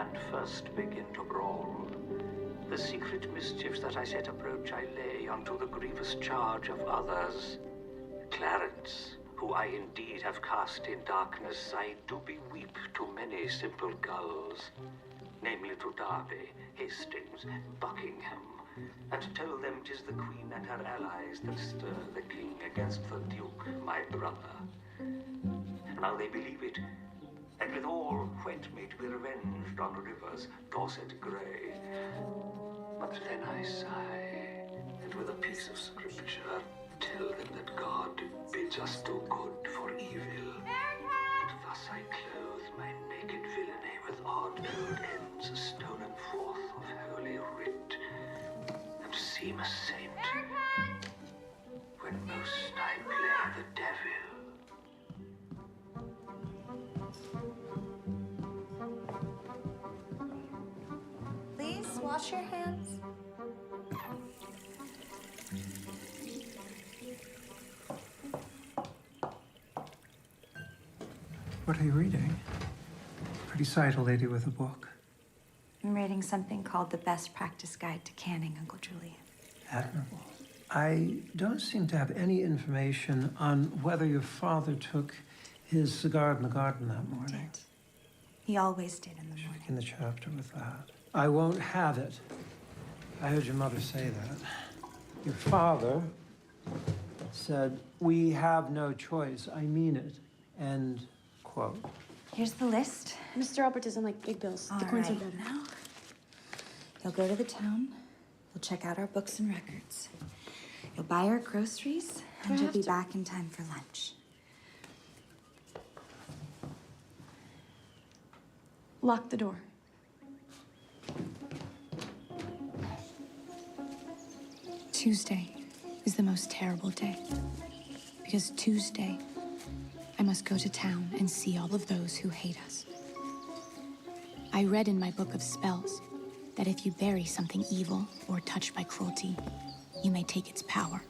and first begin to brawl. The secret mischiefs that I set approach I lay unto the grievous charge of others. Clarence, who I indeed have cast in darkness, I do beweep to many simple gulls, namely to Derby, Hastings, Buckingham, and tell them 'tis the Queen and her allies that stir the King against the Duke, my brother. Now they believe it, and withal whet me to be revenged on rivers Dorset grey. But then I sigh, and with a piece of scripture tell them that God bids us do good for evil. And thus I clothe my naked villainy with odd old ends stolen forth of holy writ, and seem a saint when most I play the devil. Please wash your hands. What are you reading? Pretty sight, a lady with a book. I'm reading something called The Best Practice Guide to Canning, Uncle Julian. Admirable. I don't seem to have any information on whether your father took his cigar in the garden that morning. Did. He always did in the morning. In the chapter with that. I won't have it. I heard your mother say that. Your father said, "We have no choice. I mean it." End quote. Here's the list. Mr. Albert doesn't like big bills. All The coins are right, better. now, you'll go to the town. You'll check out our books and records. You'll buy our groceries, and you'll be back in time for lunch. Lock the door. Tuesday is the most terrible day. Because Tuesday, I must go to town and see all of those who hate us. I read in my book of spells that if you bury something evil or touched by cruelty, you may take its power.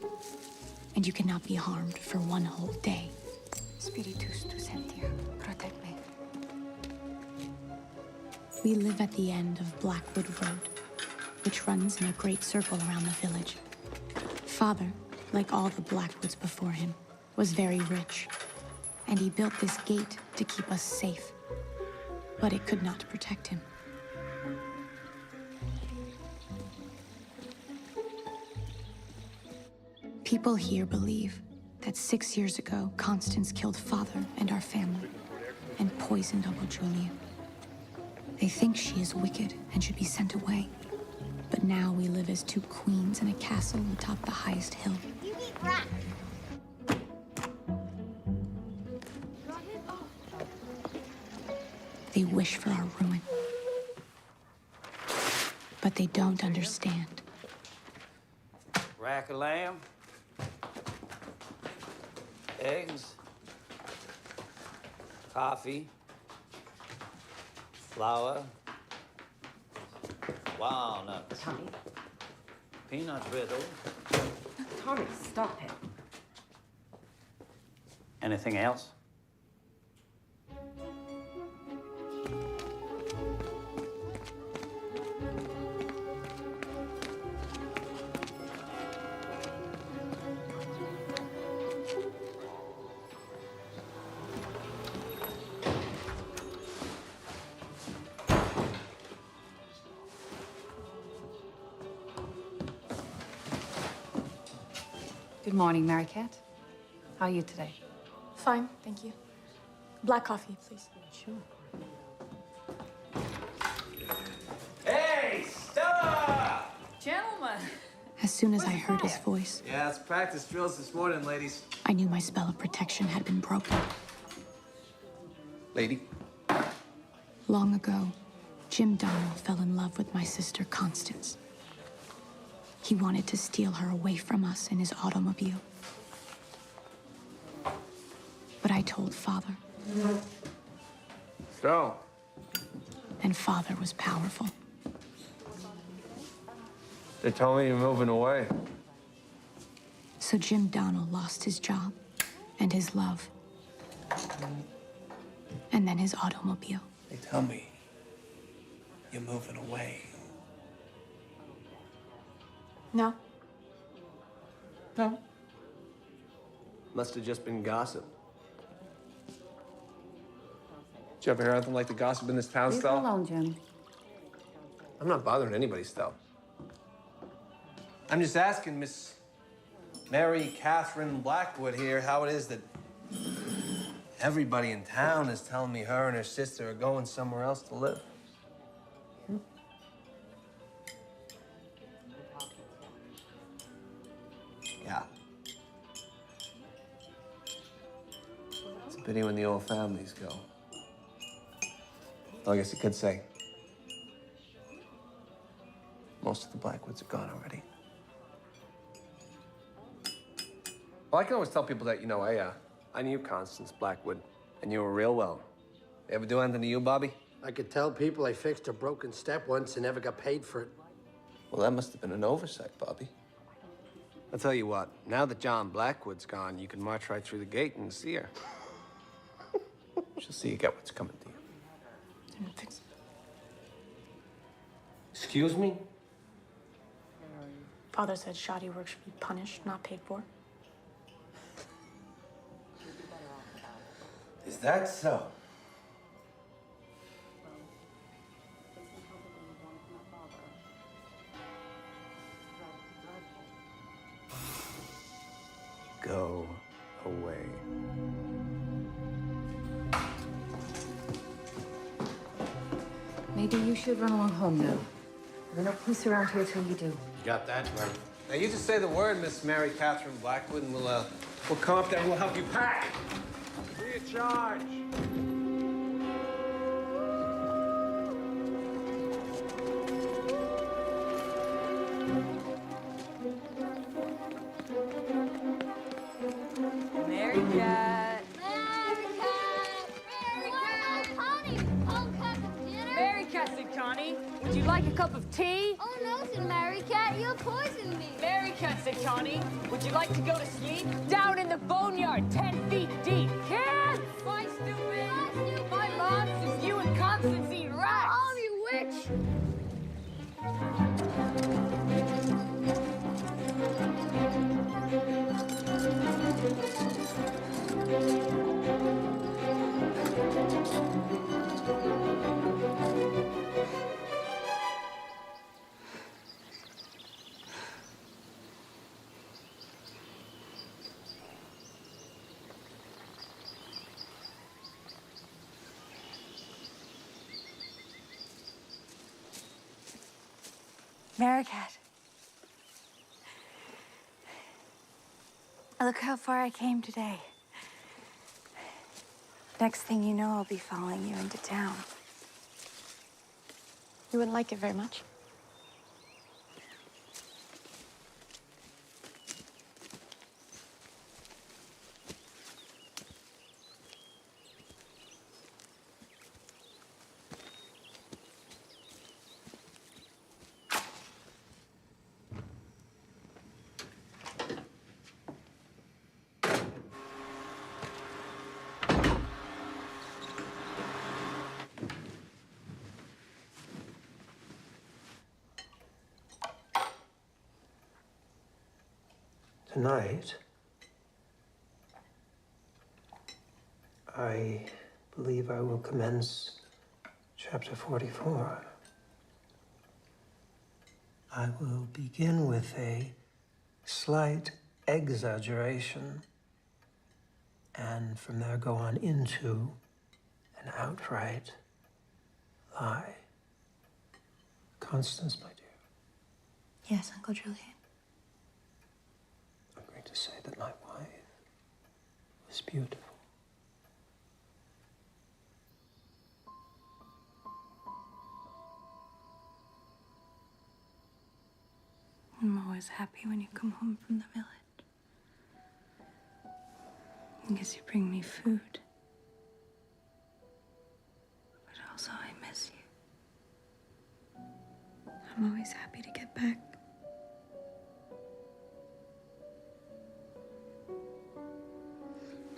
And you cannot be harmed for one whole day. Spiritus tu sentir, protect me. We live at the end of Blackwood Road, which runs in a great circle around the village. Father, like all the Blackwoods before him, was very rich, and he built this gate to keep us safe, but it could not protect him. People here believe that 6 years ago, Constance killed Father and our family, and poisoned Uncle Julian. They think she is wicked and should be sent away. But now we live as two queens in a castle atop the highest hill. You eat rats. They wish for our ruin. But they don't understand. Rack of lamb. Eggs. Coffee. Flour. Walnuts. Tommy. Peanut brittle. Tommy, stop it. Anything else? Good morning, Mary Cat. How are you today? Fine, thank you. Black coffee, please. Sure. Hey, Stella! Gentlemen! As soon as I heard his voice, Yeah, it's practice drills this morning, ladies. I knew my spell of protection had been broken. Lady? Long ago, Jim Donald fell in love with my sister, Constance. He wanted to steal her away from us in his automobile. But I told Father, So, and Father was powerful. they told me you're moving away. So Jim Donald lost his job and his love. And then his automobile. They tell me you're moving away. No. No. Must have just been gossip. Did you ever hear anything like the gossip in this town, Leave her Stella? alone, Jim. I'm not bothering anybody, Stella. I'm just asking Miss Mary Catherine Blackwood here how it is that everybody in town is telling me her and her sister are going somewhere else to live. Yeah. It's a pity when the old families go. Well, I guess you could say most of the Blackwoods are gone already. Well, I can always tell people that, you know, I knew Constance Blackwood, and you were real well. You ever do anything to you, Bobby? I could tell people I fixed a broken step once and never got paid for it. Well, that must have been an oversight, Bobby. I'll tell you what, now that John Blackwood's gone, you can march right through the gate and see her. She'll see you get what's coming to you. Excuse me? Father said shoddy work should be punished, not paid for. Is that so? Go away. Maybe you should run along home now. There are no police around here till you do. You got that, Mary? Now, you just say the word, Miss Mary Catherine Blackwood, and we'll come up there and we'll help you pack. Free of charge. Mary Cat. Mary Cat, said Connie. Would you like a cup of tea? Oh no, said Mary Cat, you'll poison me. Mary Cat, said Connie. Would you like to go to sleep? Down in the boneyard, 10 feet deep. Cat! Why, stupid? My mom says you and Constance eat rats. Oh, you witch! Mary Cat. Look how far I came today. Next thing you know, I'll be following you into town. You wouldn't like it very much. Tonight, I believe I will commence chapter 44. I will begin with a slight exaggeration, and from there go on into an outright lie. Constance, my dear. Yes, Uncle Julian. I'm going to say that my wife was beautiful. I'm always happy when you come home from the village. Because you bring me food. But also I miss you. I'm always happy to get back.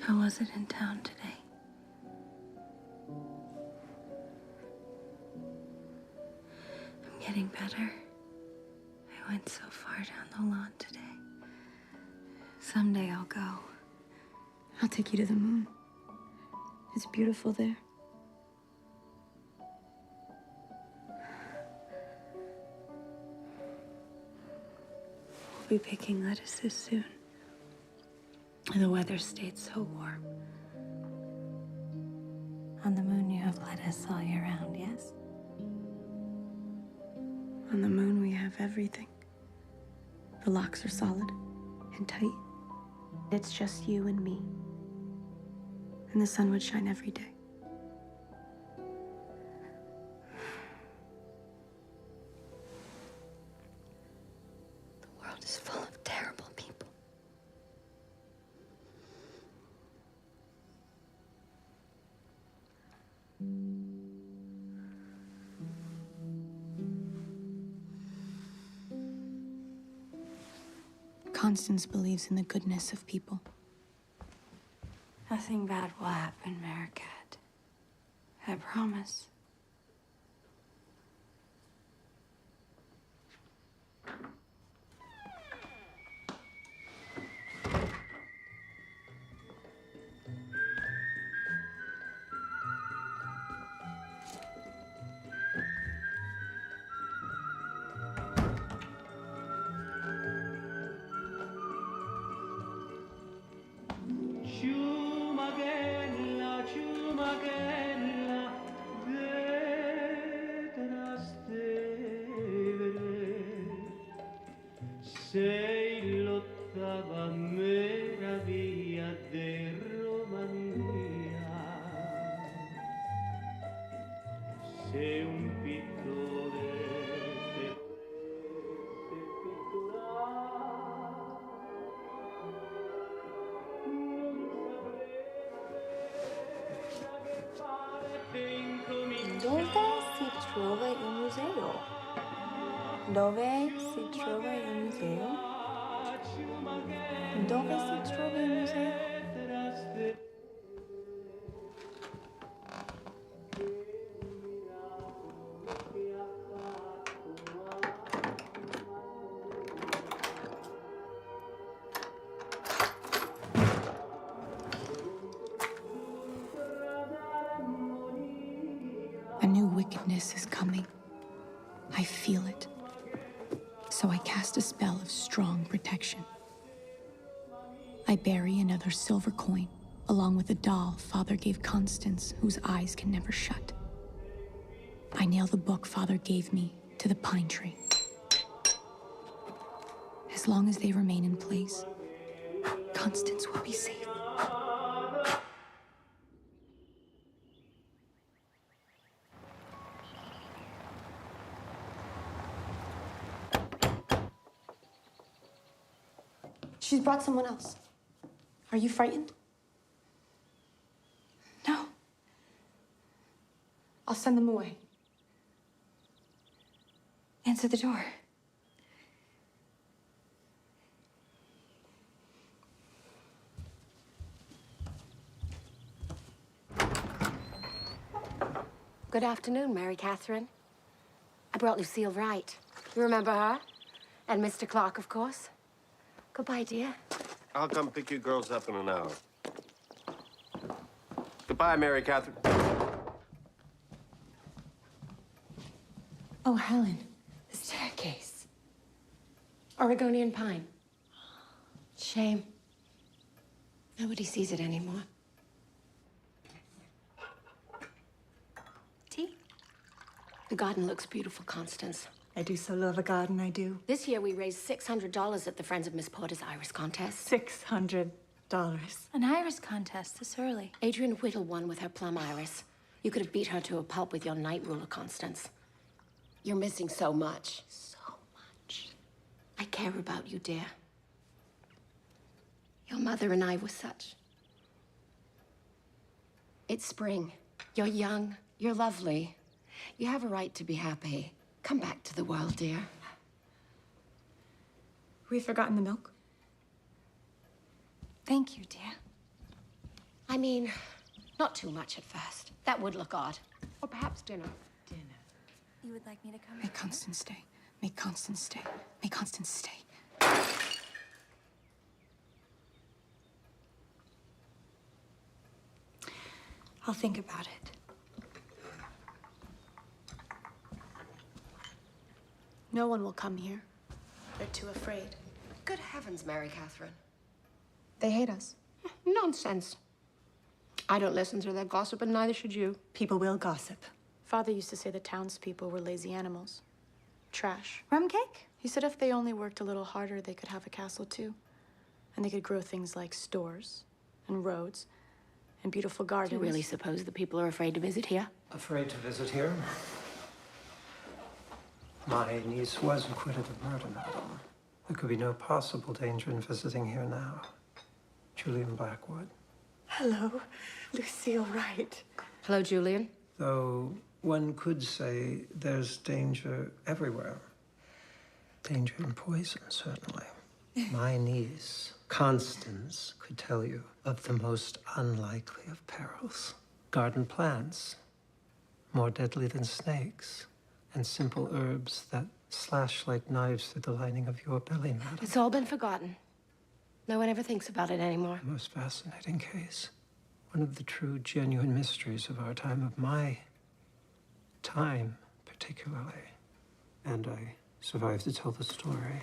How was it in town today? getting better. I went so far down the lawn today. Someday I'll go. I'll take you to the moon. It's beautiful there. We'll be picking lettuces soon. And the weather stayed so warm. On the moon, you have lettuce all year round, yes? On the moon, we have everything. The locks are solid and tight. It's just you and me. And the sun would shine every day. The world is full of terrible people. Constance believes in the goodness of people. Nothing bad will happen, Maricat. I promise. Sei l'ottava meraviglia de Romania. Sei un pittore che Dove si trova il museo? Dove si trova il museo? Dove si trova il museo? A new wickedness is coming. I feel it. So I cast a spell of strong protection. I bury another silver coin, along with a doll Father gave Constance, whose eyes can never shut. I nail the book Father gave me to the pine tree. As long as they remain in place, Constance will be safe. She's brought someone else. Are you frightened? No. I'll send them away. Answer the door. Good afternoon, Mary Catherine. I brought Lucille Wright. You remember her? And Mr. Clark, of course. Goodbye, dear. I'll come pick you girls up in an hour. Goodbye, Mary Catherine. Oh, Helen, the staircase. Oregonian pine. Shame. Nobody sees it anymore. Tea? The garden looks beautiful, Constance. I do so love a garden, I do. This year we raised $600 at the Friends of Miss Porter's Iris contest. $600. An iris contest this early. Adrian Whittle won with her plum iris. You could have beat her to a pulp with your night ruler, Constance. You're missing so much. So much. I care about you, dear. Your mother and I were such. It's spring. You're young. You're lovely. You have a right to be happy. Come back to the world, dear. We've forgotten the milk. Thank you, dear. I mean, not too much at first. That would look odd. Or perhaps dinner. You would like me to come? May Constance stay. May Constance stay. May Constance stay. I'll think about it. No one will come here. They're too afraid. Good heavens, Mary Catherine. They hate us. Nonsense. I don't listen to their gossip, and neither should you. People will gossip. Father used to say the townspeople were lazy animals. Trash. Rum cake? He said if they only worked a little harder, they could have a castle too. And they could grow things like stores and roads and beautiful gardens. Do you really suppose the people are afraid to visit here? Afraid to visit here? My niece was acquitted of murder, madam. There could be no possible danger in visiting here now. Julian Blackwood. Hello, Lucille Wright. Hello, Julian. Though one could say there's danger everywhere. Danger in poison, certainly. My niece, Constance, could tell you of the most unlikely of perils. Garden plants, more deadly than snakes, and simple herbs that slash like knives through the lining of your belly, madam. It's all been forgotten. No one ever thinks about it anymore. A most fascinating case. One of the true, genuine mysteries of our time, of my time, particularly. And I survived to tell the story.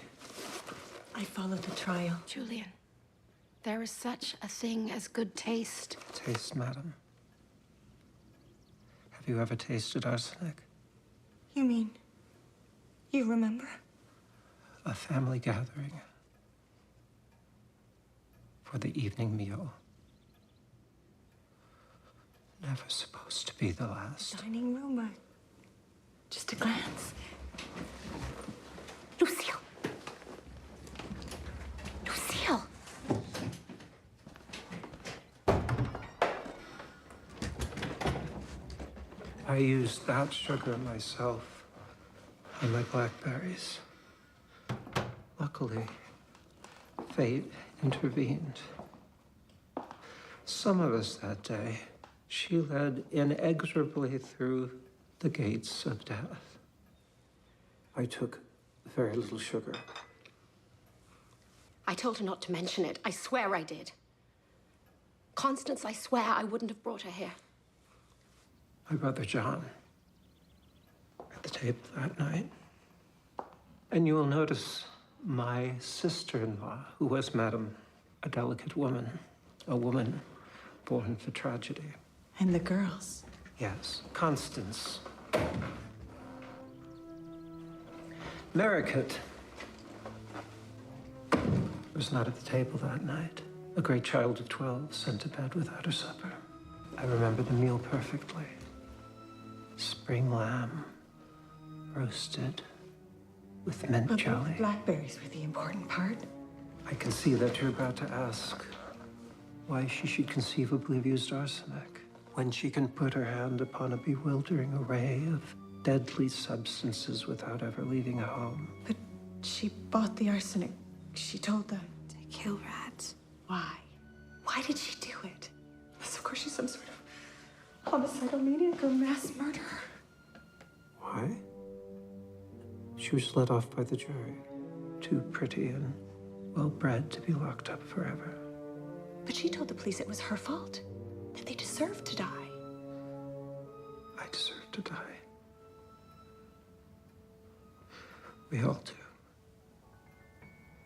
I followed the trial. Julian, there is such a thing as good taste. Taste, madam. Have you ever tasted arsenic? You mean, you remember? A family gathering. For the evening meal. Never supposed to be the last. Dining room, just a glance. Lucille! Lucille! I used that sugar myself on my blackberries. Luckily, fate intervened. Some of us that day, she led inexorably through the gates of death. I took very little sugar. I told her not to mention it. I swear I did. Constance, I swear I wouldn't have brought her here. My brother John at the table that night. And you will notice my sister-in-law, who was, madam, a delicate woman, a woman born for tragedy. And the girls. Yes, Constance. Merrickett was not at the table that night. A great child of 12 sent to bed without her supper. I remember the meal perfectly. Spring lamb, roasted with mint But jelly. the blackberries were the important part. I can see that you're about to ask why she should conceivably have used arsenic when she can put her hand upon a bewildering array of deadly substances without ever leaving a home. But she bought the arsenic. She told them. To kill rats. Why? Why did she do it? Yes, of course she's some sort of homicidal maniac or mass murderer. Why? She was let off by the jury. Too pretty and well-bred to be locked up forever. But she told the police it was her fault, that they deserved to die. I deserve to die. We all do.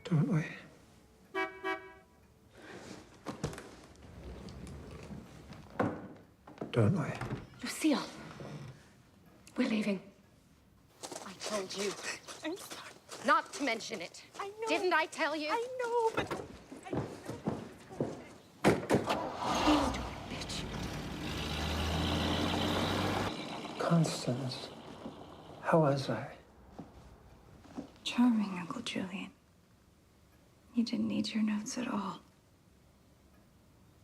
Don't we? Don't we? Lucille, we're leaving. I told you I'm sorry. not to mention it. I know. Didn't I tell you? I know, but Bitch. Constance, how was I? Charming, Uncle Julian. You didn't need your notes at all.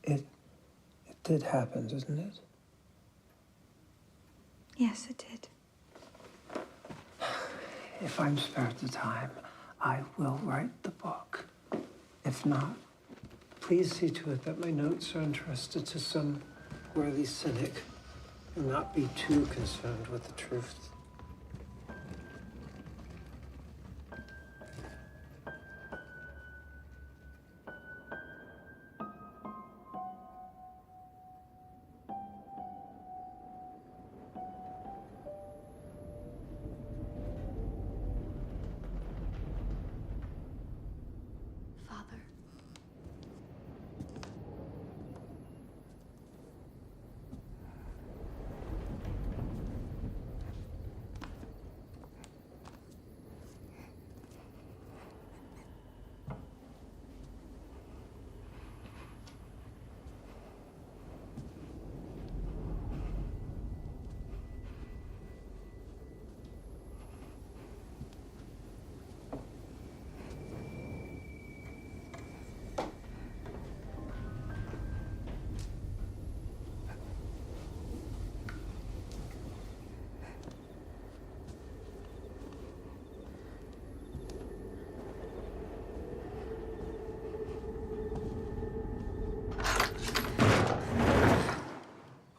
It did happen, didn't it? Yes, it did. If I'm spared the time, I will write the book. If not, please see to it that my notes are entrusted to some worthy cynic and not be too concerned with the truth.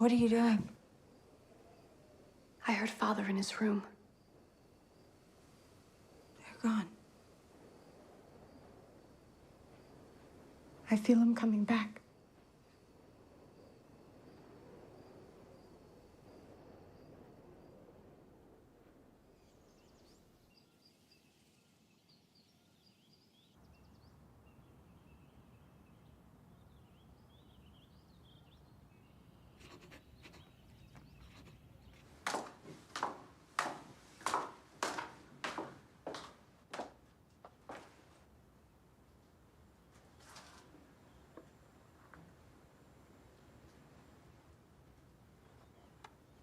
What are you doing? I heard Father in his room. They're gone. I feel him coming back.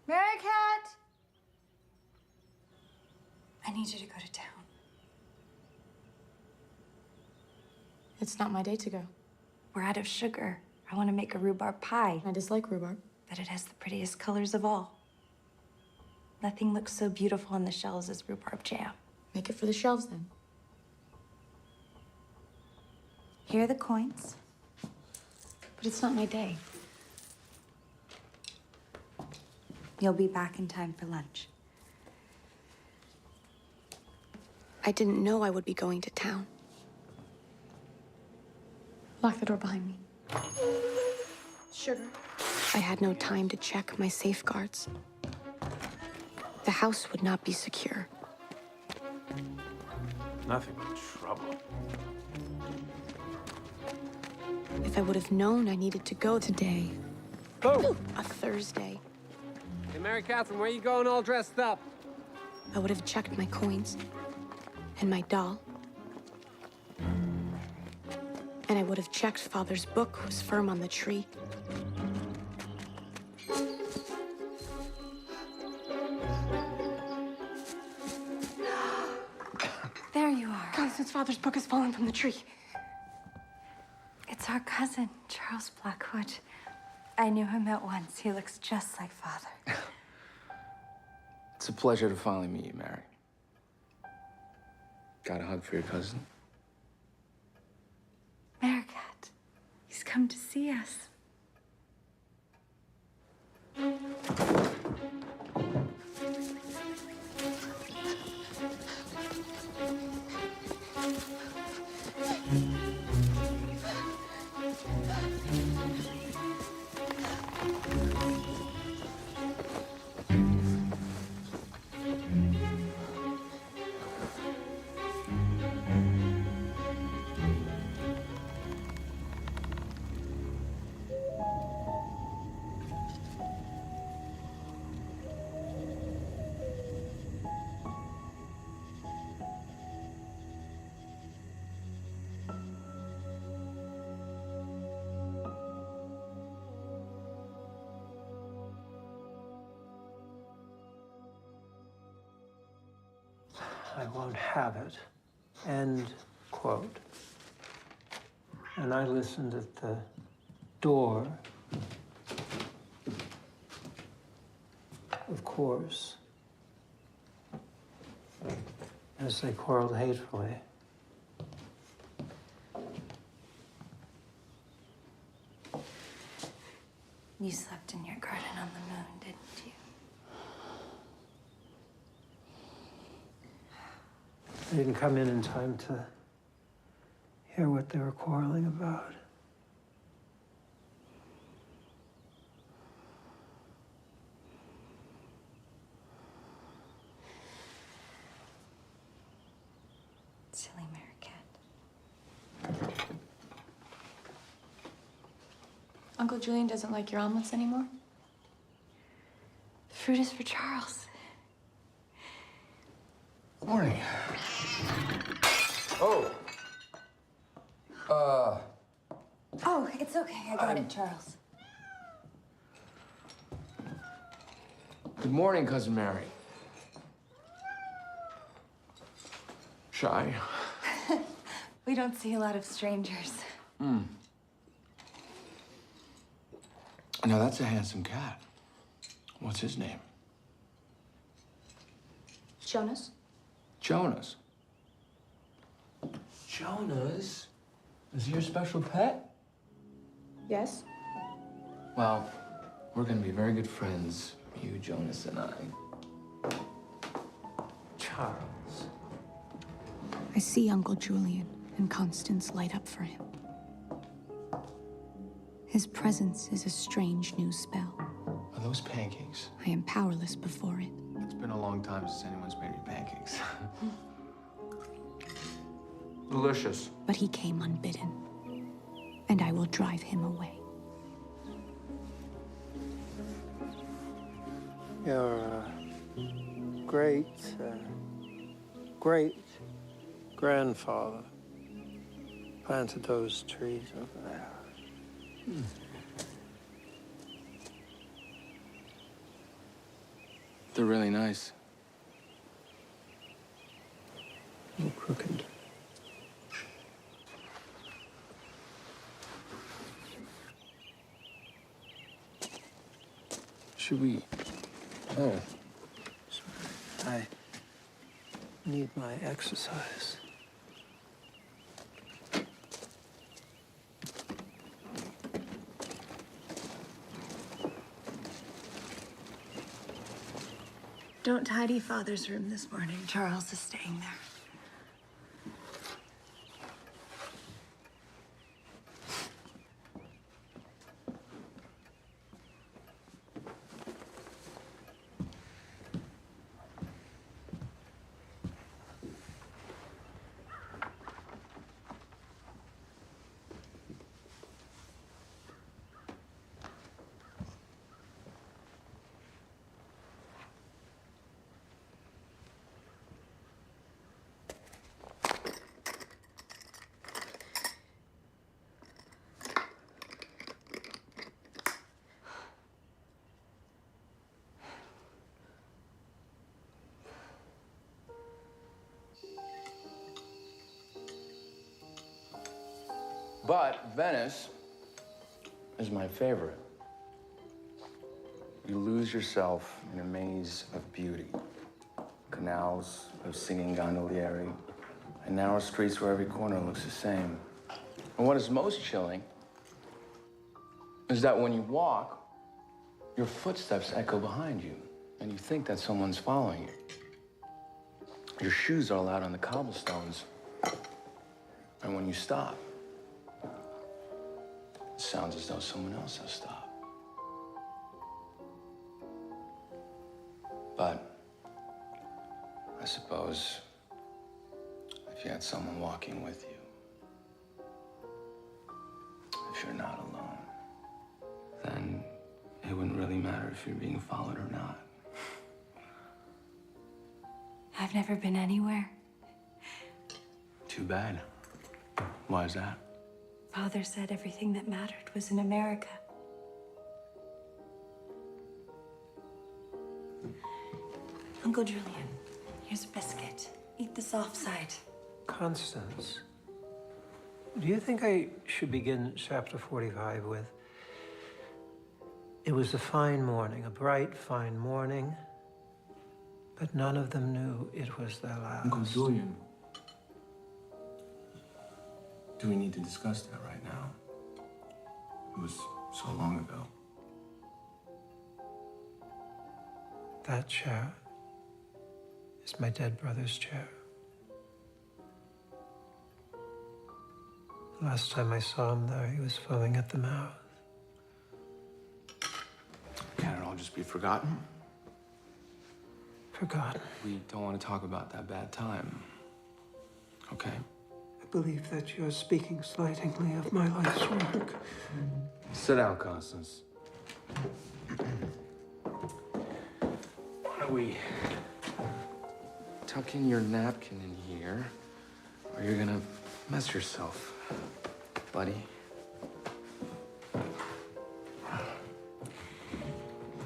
Mary Cat! I need you to go to town. It's not my day to go. We're out of sugar. I want to make a rhubarb pie. I dislike rhubarb. But it has the prettiest colors of all. Nothing looks so beautiful on the shelves as rhubarb jam. Make it for the shelves then. Here are the coins. But it's not my day. You'll be back in time for lunch. I didn't know I would be going to town. Lock the door behind me. Sugar. I had no time to check my safeguards. The house would not be secure. Nothing but trouble. If I would have known I needed to go today, Oh! a Thursday, Hey, Mary Catherine, where you going all dressed up? I would have checked my coins and my doll. And I would have checked Father's book was firm on the tree. There you are. Constance, Father's book has fallen from the tree. It's our cousin, Charles Blackwood. I knew him at once. He looks just like Father. It's a pleasure to finally meet you, Mary. Got a hug for your cousin? Maricat, he's come to see us. I won't have it. End quote. And I listened at the door. Of course. As they quarreled hatefully. You slept in your garden on the moon, didn't you? I didn't come in time to hear what they were quarreling about. Silly Maricat. Uncle Julian doesn't like your omelets anymore? The fruit is for Charles. Morning. Oh. Oh, it's okay. I got it, Charles. Good morning, Cousin Mary. Shy? We don't see a lot of strangers. Now, that's a handsome cat. What's his name? Jonas? Jonas. Jonas? Is he your special pet? Yes. Well, We're gonna be very good friends, you, Jonas, and I. Charles. I see Uncle Julian and Constance light up for him. His presence is a strange new spell. Are those pancakes? I am powerless before it. It's been a long time since anyone's made me pancakes. Delicious. But he came unbidden, and I will drive him away. Your great grandfather planted those trees over there. They're really nice. A little crooked. Should we? Oh. Sorry. I need my exercise. Don't tidy Father's room this morning. Charles is staying there. But Venice is my favorite. You lose yourself in a maze of beauty. Canals of singing gondolieri, and narrow streets where every corner looks the same. And what is most chilling is that when you walk, your footsteps echo behind you, and you think that someone's following you. Your shoes are loud on the cobblestones, and when you stop, it sounds as though someone else has stopped. But I suppose if you had someone walking with you, if you're not alone, then it wouldn't really matter if you're being followed or not. I've never been anywhere. Too bad. Why is that? Father said everything that mattered was in America. Uncle Julian, here's a biscuit. Eat the soft side. Constance, do you think I should begin chapter 45 with, "It was a fine morning, a bright, fine morning, but none of them knew it was their last." Uncle Julian, do we need to discuss that right now? It was so long ago. That chair is my dead brother's chair. Last time I saw him there, he was foaming at the mouth. Can it all just be forgotten? Forgotten. We don't want to talk about that bad time. Okay? I believe that you're speaking slightingly of my life's work. Sit down, Constance. Why don't we tuck in your napkin in here, or you're gonna mess yourself, buddy.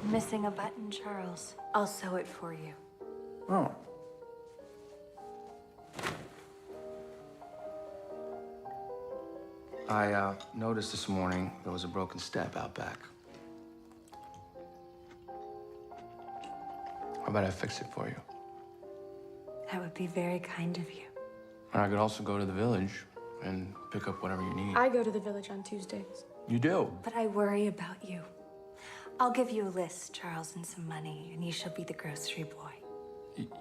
Missing a button, Charles. I'll sew it for you. Oh. I noticed this morning there was a broken step out back. How about I fix it for you? That would be very kind of you. And I could also go to the village and pick up whatever you need. I go to the village on Tuesdays. You do? But I worry about you. I'll give you a list, Charles, and some money, and you shall be the grocery boy.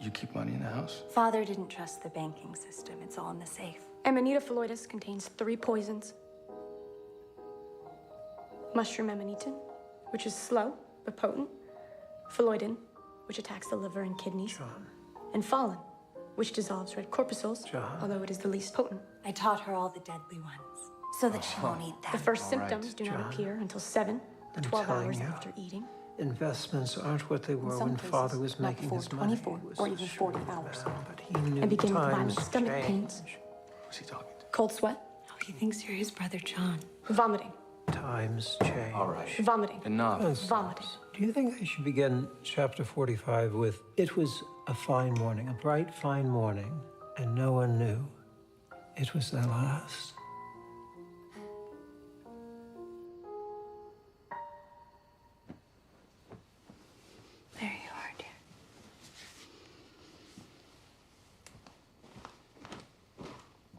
You keep money in the house? Father didn't trust the banking system. It's all in the safe. Amanita phalloides contains 3 poisons. Mushroom amanitin, which is slow but potent. Phalloidin, which attacks the liver and kidneys. John. And pholin, which dissolves red corpuscles, John. although it is the least potent. I taught her all the deadly ones, so that she won't eat them. The first All symptoms right, do not John. appear until 7 to I'm 12 telling hours you. after eating. Investments aren't what they In were some when cases, Father was not making before his money. 24 He was or a even 40 shrewd hours. man, but he knew And begin with times violent stomach pains. change. Who's he talking to? Cold sweat, Oh, he thinks you're his brother, John. vomiting, Times change. All right. vomiting, Enough. Constance, vomiting. do you think I should begin chapter 45 with, "It was a fine morning, a bright, fine morning, and no one knew it was their last"? There you are, dear.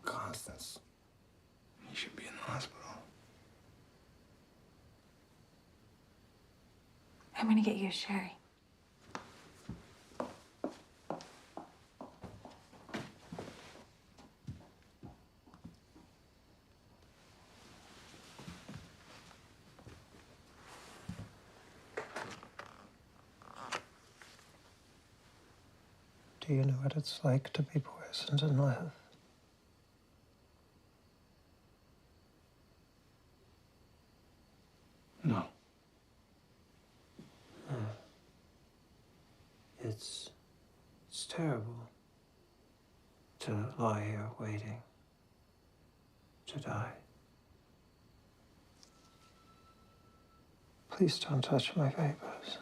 Constance. You should be in the hospital. I'm gonna get you a sherry. Do you know what it's like to be poisoned and live? No. It's terrible to lie here waiting to die. Please don't touch my vapors.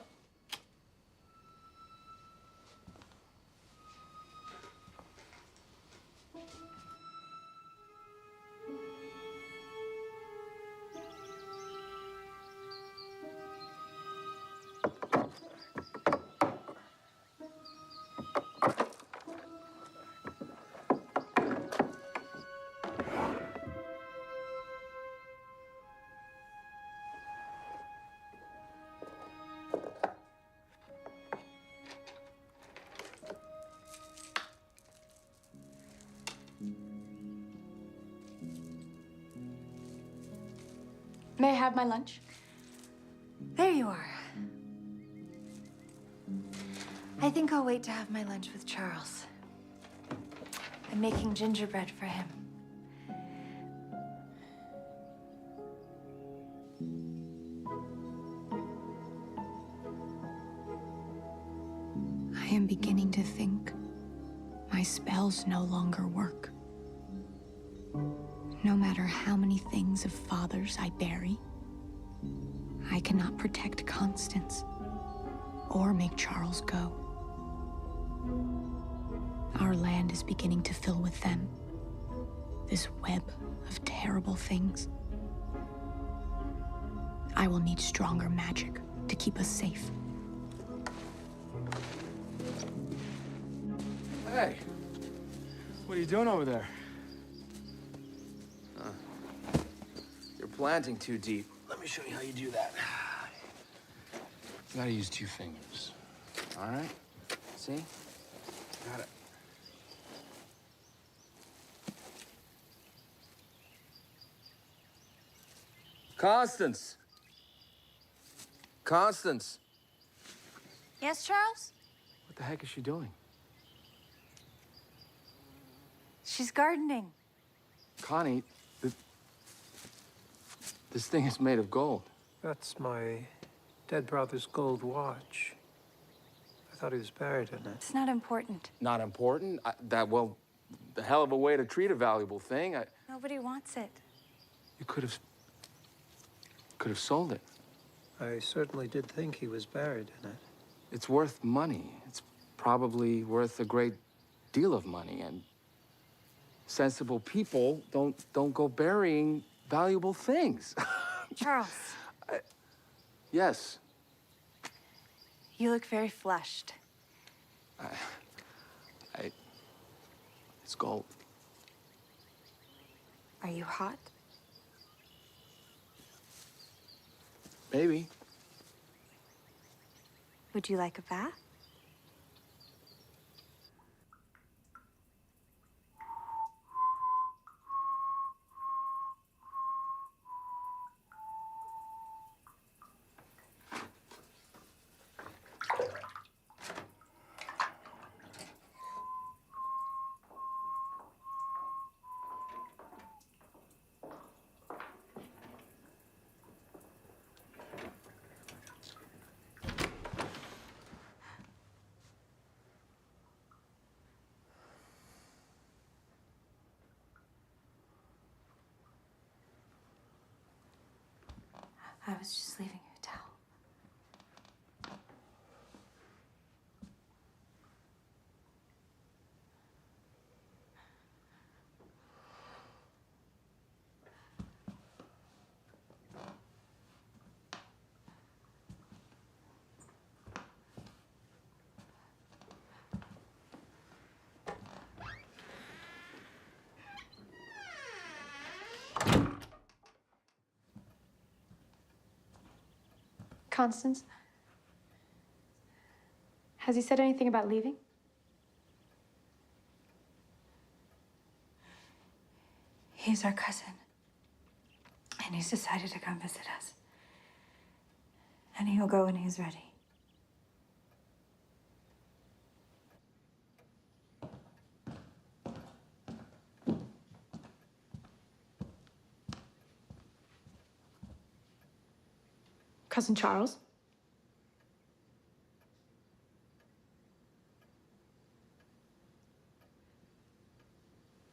May I have my lunch? There you are. I think I'll wait to have my lunch with Charles. I'm making gingerbread for him. I am beginning to think my spells no longer work. No matter how many things of Father's I bury, I cannot protect Constance or make Charles go. Our land is beginning to fill with them. This web of terrible things. I will need stronger magic to keep us safe. Hey, what are you doing over there? You're planting too deep. Let me show you how you do that. You gotta use 2 fingers. All right? See? Got it. Constance! Constance! Yes, Charles? What the heck is she doing? She's gardening. Connie, this thing is made of gold. That's my dead brother's gold watch. I thought he was buried in it. It's not important. Not important? Well, the hell of a way to treat a valuable thing. Nobody wants it. You could have sold it. I certainly did think he was buried in it. It's worth money. It's probably worth a great deal of money, and sensible people don't go burying valuable things. Charles, Yes. you look very flushed. It's gold. Are you hot? Maybe. Would you like a bath? I was just leaving you a towel. Constance? Has he said anything about leaving? He's our cousin. And he's decided to come visit us. And he'll go when he's ready. Cousin Charles?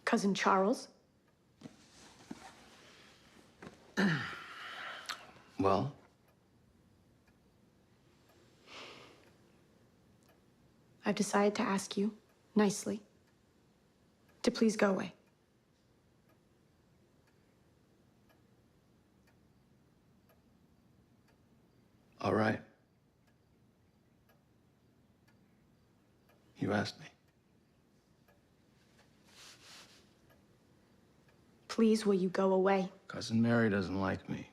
Cousin Charles? Well? I've decided to ask you, nicely, to please go away. All right. You asked me. Please, will you go away? Cousin Mary doesn't like me.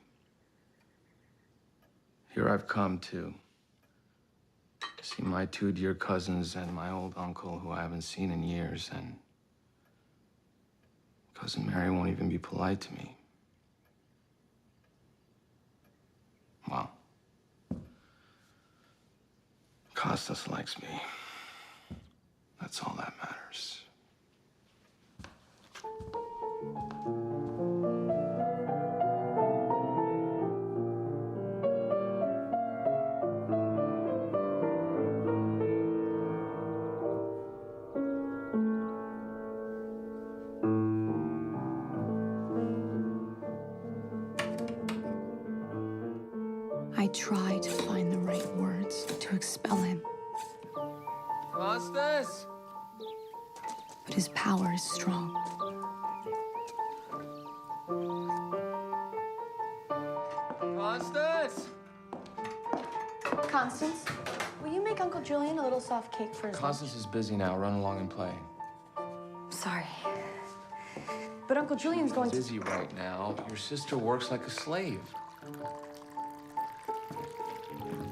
Here I've come to see my two dear cousins and my old uncle who I haven't seen in years, and Cousin Mary won't even be polite to me. Well, Costas likes me. That's all that matters. I try to find the right words to expel him, Costas? but his power is strong. Constance? Constance, will you make Uncle Julian a little soft cake for his Constance is busy now. Run along and play. Sorry. But Uncle Julian's going to... Busy right now. Your sister works like a slave.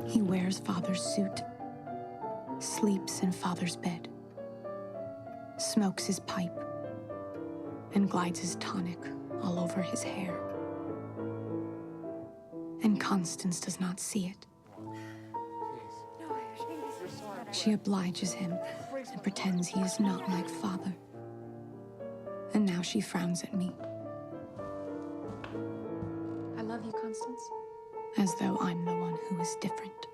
He wears father's suit, sleeps in father's bed, smokes his pipe, and glides his tonic all over his hair. And Constance does not see it. She obliges him and pretends he is not like father. And now she frowns at me, I love you, Constance. as though I'm the one who is different.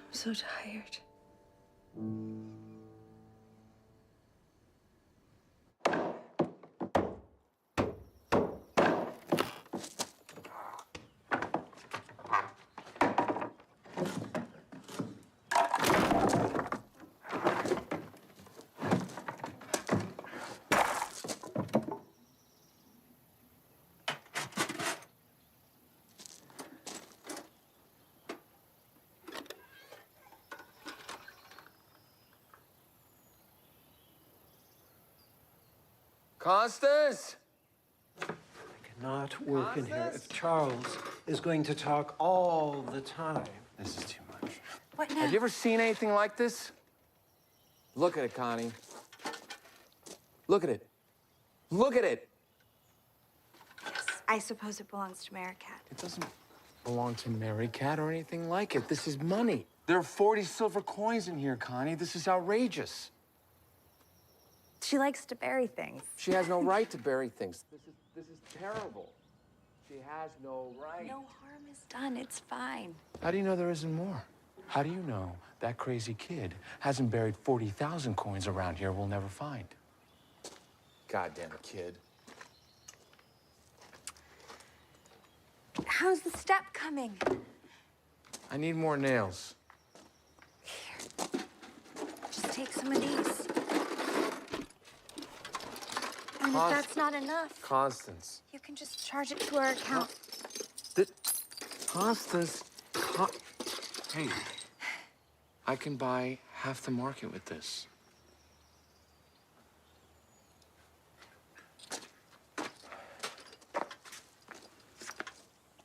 I'm so tired. Constance? I can not working here if Charles is going to talk all the time. This is too much. What now? Have you ever seen anything like this? Look at it, Connie. Look at it. Look at it. Yes, I suppose it belongs to Maricat. It doesn't belong to Mary Cat or anything like it. This is money. There are 40 silver coins in here, Connie. This is outrageous. She likes to bury things. She has no right to bury things. This is terrible. She has no right. No harm is done. It's fine. How do you know there isn't more? How do you know that crazy kid hasn't buried 40,000 coins around here we'll never find? Goddamn kid. How's the step coming? I need more nails. Here. Just take some of these. And if that's not enough, Constance. you can just charge it to our account. Constance. Hey, I can buy half the market with this.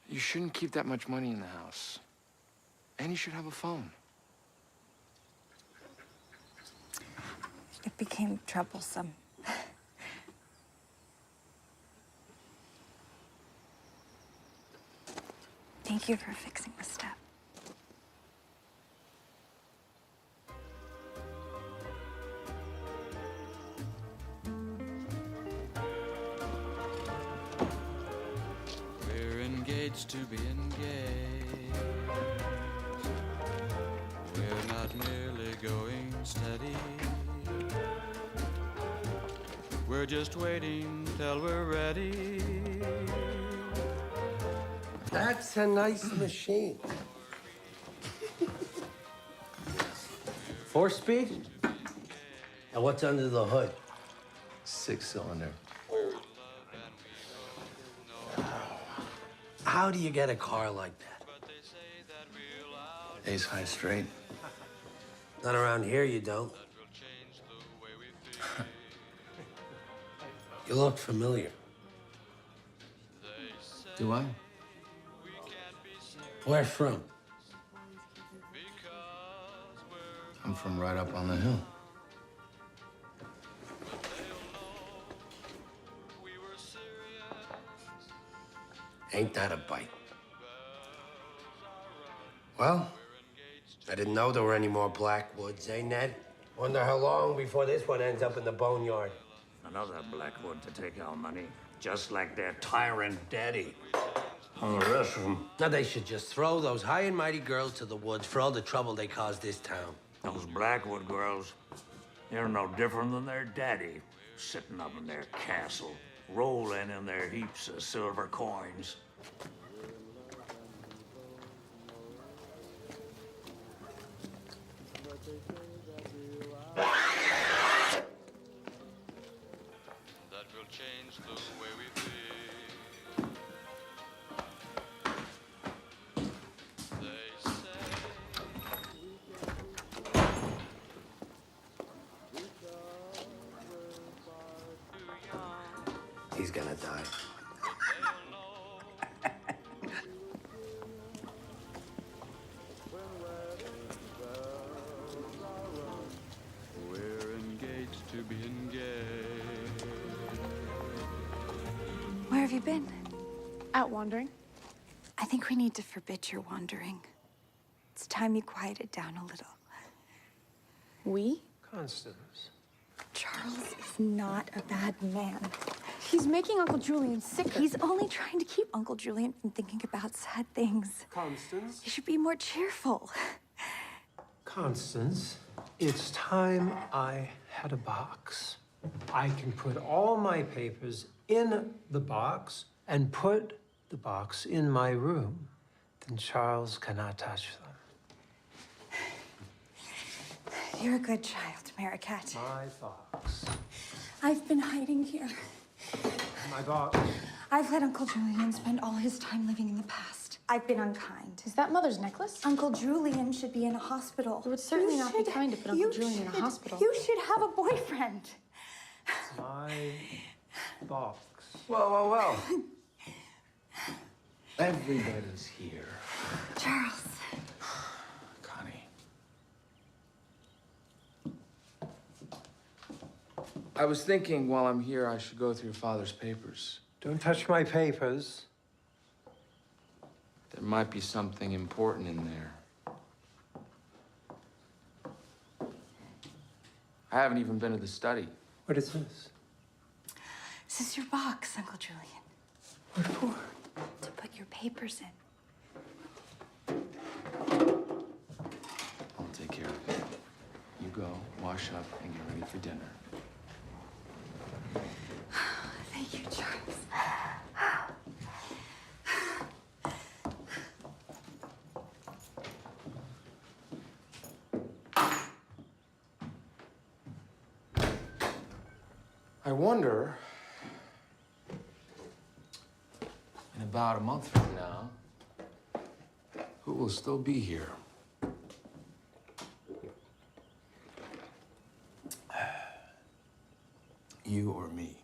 You shouldn't keep that much money in the house. And you should have a phone. It became troublesome. Thank you for fixing the step. We're engaged to be engaged. We're not merely going steady. We're just waiting till we're ready. That's a nice machine. 4-speed? And what's under the hood? 6-cylinder. How do you get a car like that? Ace high straight. Not around here, you don't. You look familiar. Do I? Where from? I'm from right up on the hill. Ain't that a bite? Well, I didn't know there were any more Blackwoods, eh, Ned? Wonder how long before this one ends up in the boneyard. Another Blackwood to take our money, just like their tyrant daddy. And the rest of them. Now, they should just throw those high and mighty girls to the woods for all the trouble they caused this town. Those Blackwood girls, they're no different than their daddy, sitting up in their castle, rolling in their heaps of silver coins. That will change the way we feel. They say He's gonna die. we're engaged to be engaged. Where have you been? Out wandering. I think we need to forbid your wandering. It's time you quieted down a little. We? Constance. Charles is not a bad man. He's making Uncle Julian sicker. He's only trying to keep Uncle Julian from thinking about sad things. Constance? You should be more cheerful. Constance, it's time I had a box. I can put all my papers in the box and put the box in my room. Then Charles cannot touch them. You're a good child, Maricat. My box. I've been hiding here. My box. I've let Uncle Julian spend all his time living in the past. I've been unkind. Is that Mother's necklace? Uncle Julian should be in a hospital. It would certainly not be kind to put Uncle Julian in a hospital. You should have a boyfriend. My box. Whoa, whoa, whoa. Everybody's here. Charles. Connie. I was thinking while I'm here, I should go through your father's papers. Don't touch my papers. There might be something important in there. I haven't even been to the study. What is this? This is your box, Uncle Julian. What for? To put your papers in. I'll take care of it. You go, wash up, and get ready for dinner. Thank you, Charles. I wonder, in about a month from now, who will still be here? You or me?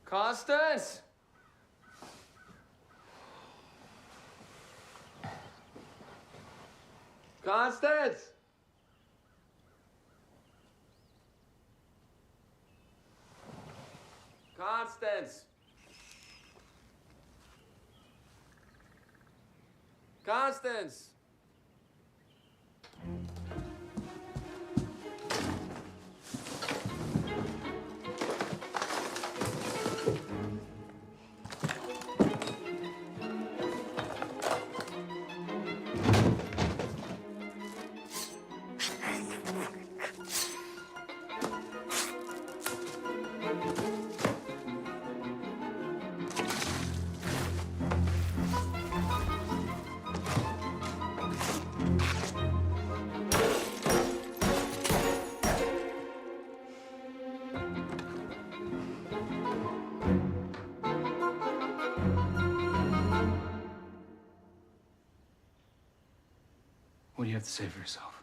Constance! Constance! Constance! Constance! What do you have to say for yourself?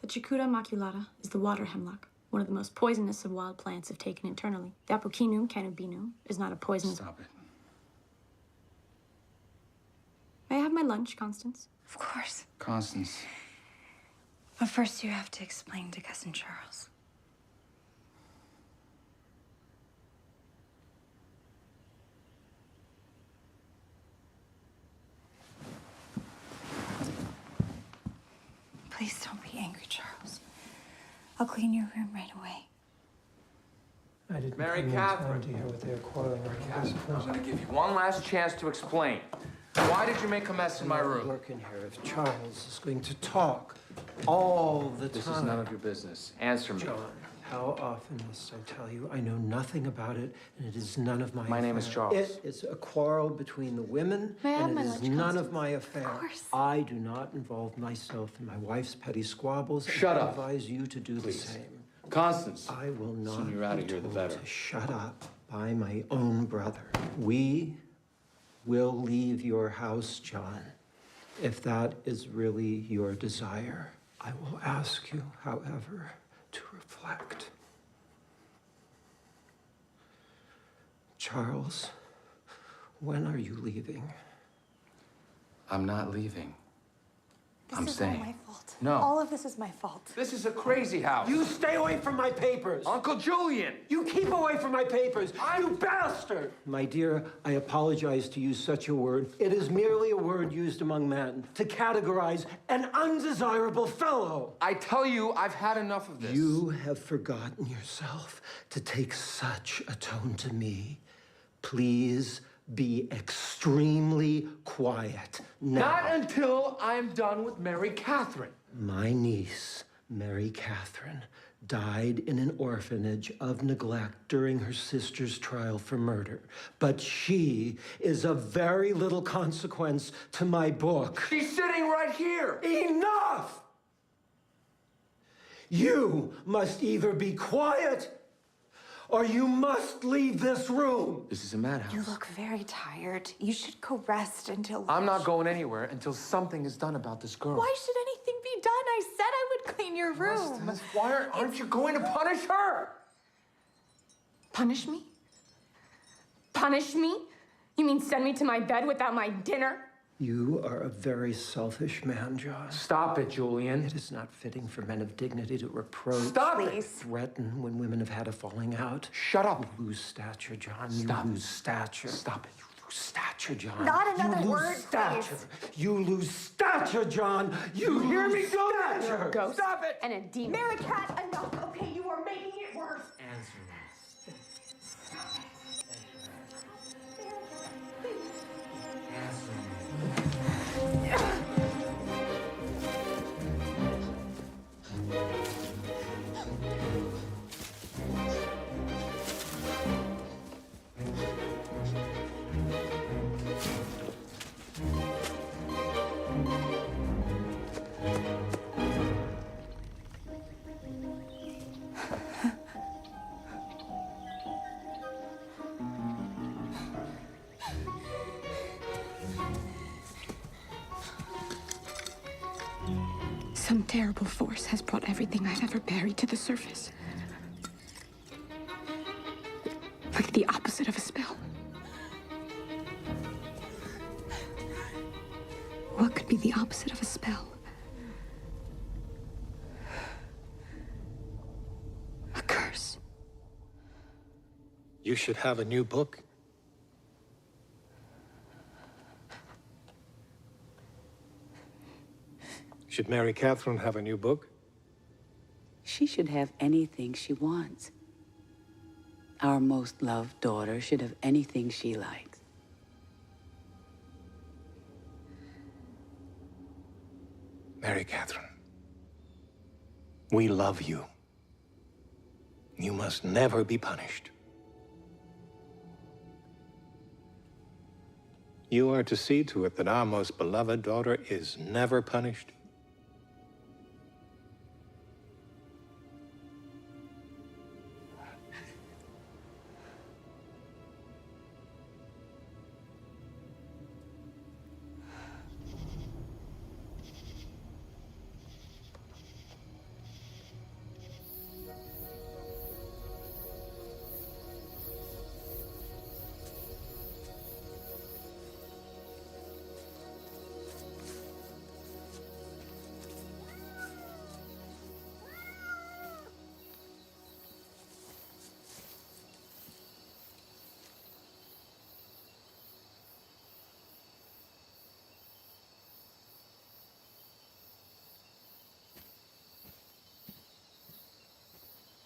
The Cicuta maculata is the water hemlock, one of the most poisonous of wild plants if taken internally. The Apocinum cannabinum is not a poisonous... Stop it. May I have my lunch, Constance? Of course. Constance. But first you have to explain to Cousin Charles. Please don't be angry, Charles. I'll clean your room right away. I didn't Mary come in Catherine. time to hear what they were quarreling about. I suppose I'm gonna give you one last chance to explain. Why did you make a mess in my room? Working here. If Charles is going to talk all the time. This is none of your business. Answer me. John, how often must I tell you? I know nothing about it, and it is none of my affair. My name is Charles. It is a quarrel between the women, May I have and my it is lunch, none Constance? of my affair. Of course. I do not involve myself in my wife's petty squabbles. Shut and I up. advise you to do Please. the same. Constance. I will not Sooner you're out of be here, the told better. to shut up by my own brother. We will leave your house, John. If that is really your desire, I will ask you, however, to reflect. Charles, when are you leaving? I'm not leaving. This I'm is staying. all my fault. No. All of this is my fault. This is a crazy house. You stay away from my papers! Uncle Julian! You keep away from my papers! You bastard! My dear, I apologize to use such a word. It is merely a word used among men to categorize an undesirable fellow. I tell you, I've had enough of this. You have forgotten yourself to take such a tone to me. Please be extremely quiet now. Not until I'm done with Mary Catherine. My niece, Mary Catherine, died in an orphanage of neglect during her sister's trial for murder. But she is of very little consequence to my book. She's sitting right here. Enough! You must either be quiet or you must leave this room. This is a madhouse. You look very tired. You should go rest until... I'm not going anywhere until something is done about this girl. Why should anything be done? I said I would clean your room. Constance, why aren't you going to punish her? Punish me? Punish me? You mean send me to my bed without my dinner? You are a very selfish man, John. Stop it, Julian. It is not fitting for men of dignity to reproach, Stop it. threaten when women have had a falling out. Shut up. You lose stature, John. Stop. You lose stature. Stop it. You lose stature, John. Not another you lose word, stature. please. You lose stature, John. You hear me, stature. Ghost. Stop it. And a demon. Mary Cat, enough. Okay, you are making it worse. Answer me. Some terrible force has brought everything I've ever buried to the surface. Like the opposite of a spell. What could be the opposite of a spell? A curse. You should have a new book. Should Mary Catherine have a new book? She should have anything she wants. Our most loved daughter should have anything she likes. Mary Catherine, we love you. You must never be punished. You are to see to it that our most beloved daughter is never punished.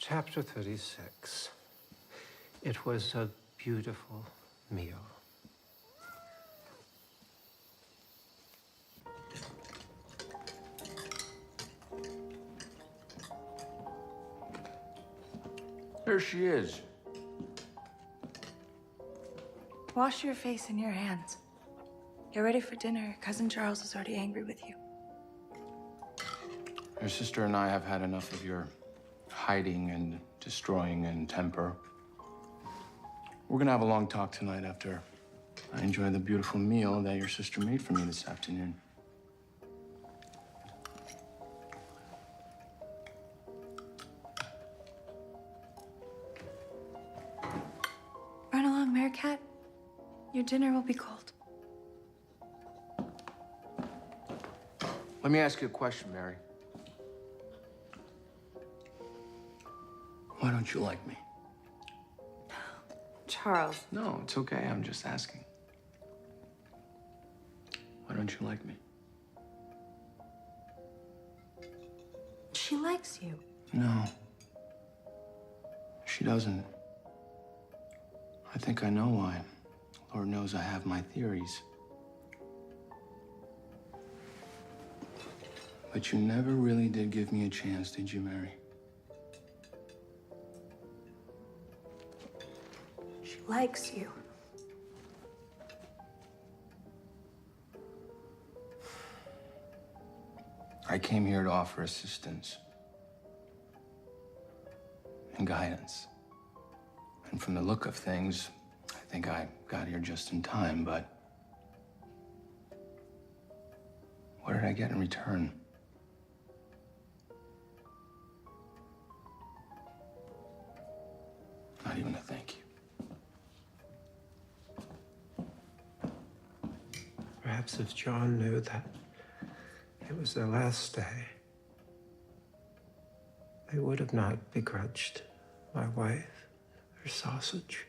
Chapter 36. It was a beautiful meal. There she is. Wash your face and your hands. Get ready for dinner. Cousin Charles is already angry with you. Your sister and I have had enough of your hiding and destroying and temper. We're gonna have a long talk tonight after I enjoy the beautiful meal that your sister made for me this afternoon. Run along, Meerkat. Your dinner will be cold. Let me ask you a question, Mary. Why don't you like me? Charles. No, it's okay. I'm just asking. Why don't you like me? She likes you. No. She doesn't. I think I know why. Lord knows I have my theories. But you never really did give me a chance, did you, Mary? She likes you. I came here to offer assistance and guidance. And from the look of things, I think I got here just in time, but what did I get in return? Not even a thank you. Perhaps if John knew that it was their last day, they would have not begrudged my wife her sausage.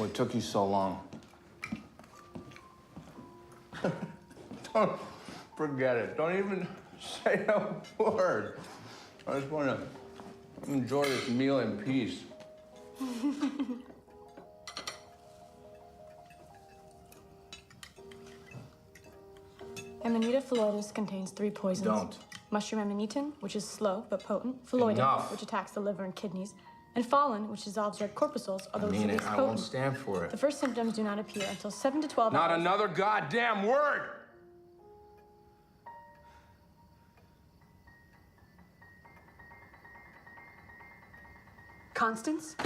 What took you so long? Don't forget it. Don't even say a word. I just want to enjoy this meal in peace. Amanita phalloides contains 3 poisons. Don't. Mushroom amanitin, which is slow but potent. Phalloidin, Enough. which attacks the liver and kidneys. And phalin, which dissolves red corpuscles, although I mean it's it. least I potent. won't stand for it. The first symptoms do not appear until 7 to 12 Not hours. another goddamn word! Constance?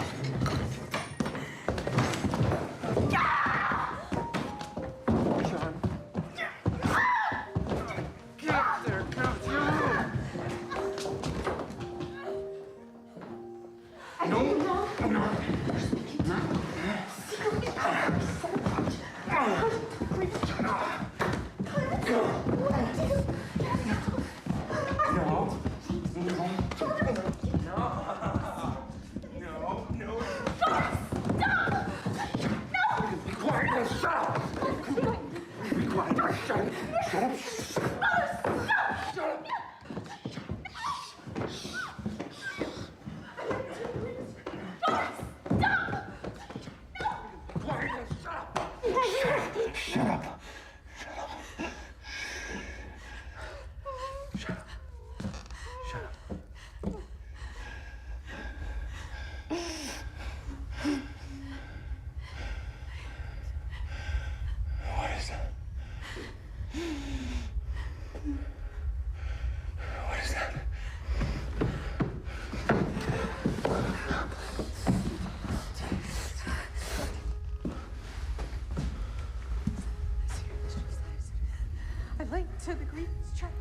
I linked to the Greek chapter.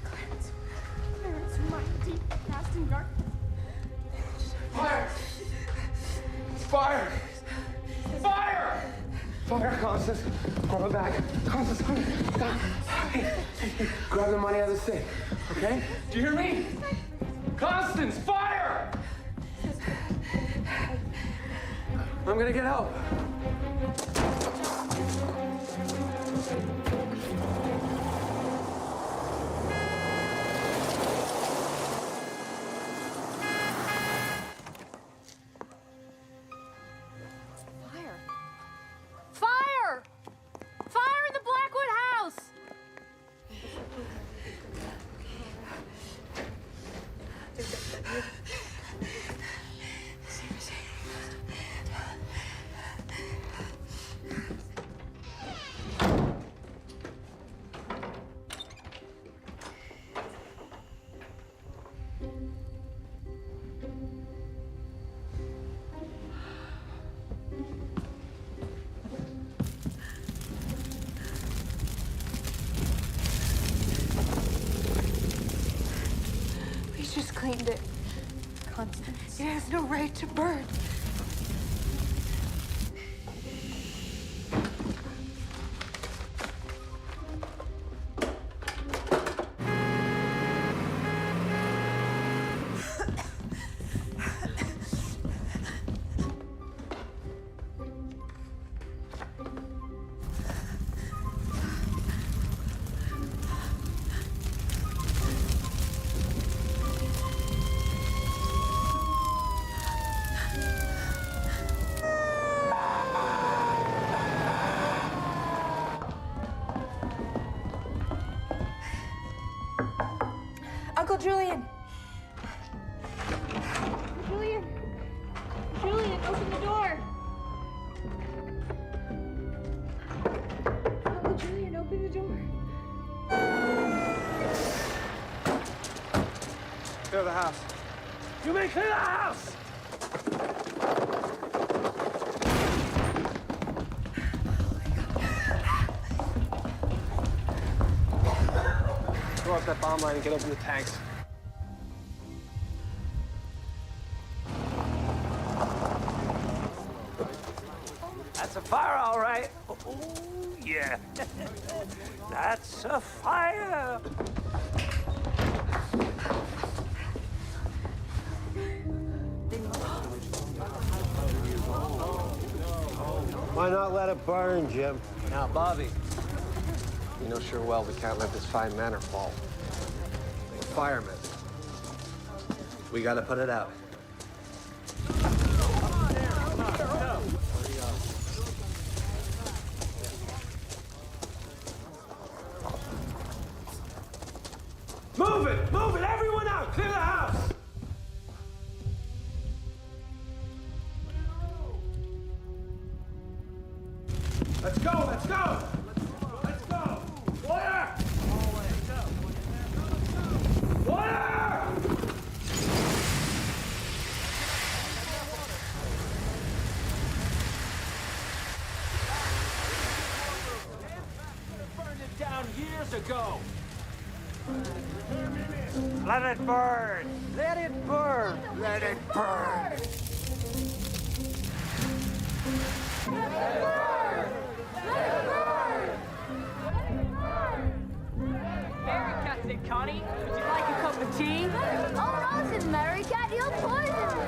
Clarence, my deep past in darkness. Fire! Fire! Fire! Fire, Constance. Grab her back. Constance, grab the money out of the safe, okay? Do you hear me? Constance, fire! I'm gonna get help. Fire! Fire in the Blackwood house! We just cleaned it. Constance. It has no right to burn. Uncle Julian! Julian! Julian, open the door! Uncle Julian, open the door. Clear the house. You may clear the house! Throw up that bomb line and get open the tanks. That's a fire, all right. Oh, yeah. That's a fire. Why not let it burn, Jim? Now, Bobby, you know sure well we can't let this fine manor fall. We're firemen. We gotta put it out. Move it! Move it! Everyone out! Clear the house! Let's go! Let's go! Let's go! Water! Water! Burned it down years ago. Let it burn! Let it burn! Let it burn! Let it burn! Let it burn! Mary Cat said, Connie, would you like a cup of tea? Oh no, said Mary Cat, you'll poison me.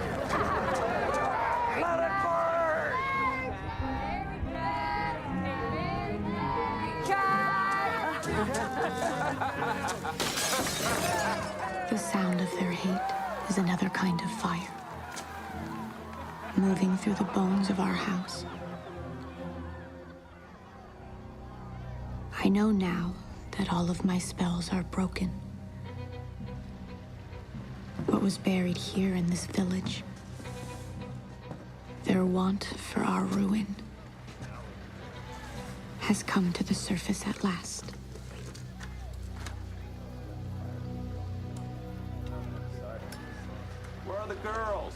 Let it burn! The sound of their hate is another kind of fire, moving through the bones of our house. I know now that all of my spells are broken. What was buried here in this village, their want for our ruin, has come to the surface at last. Where are the girls?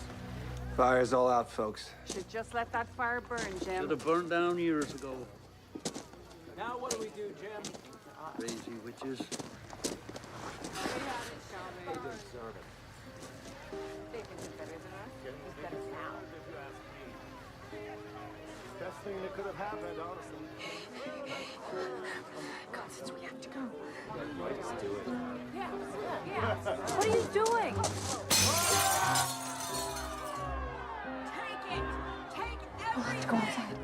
Fire's all out, folks. Should just let that fire burn, Jim. Should have burned down years ago. Now what do we do, Jim? Crazy witches. They deserve it. They can do better than us. Who's better now? Best thing that could have happened, honestly. Constance, we have to go. Let's do it. Yeah. What are you doing? Take it! Take everything! We'll have to go outside.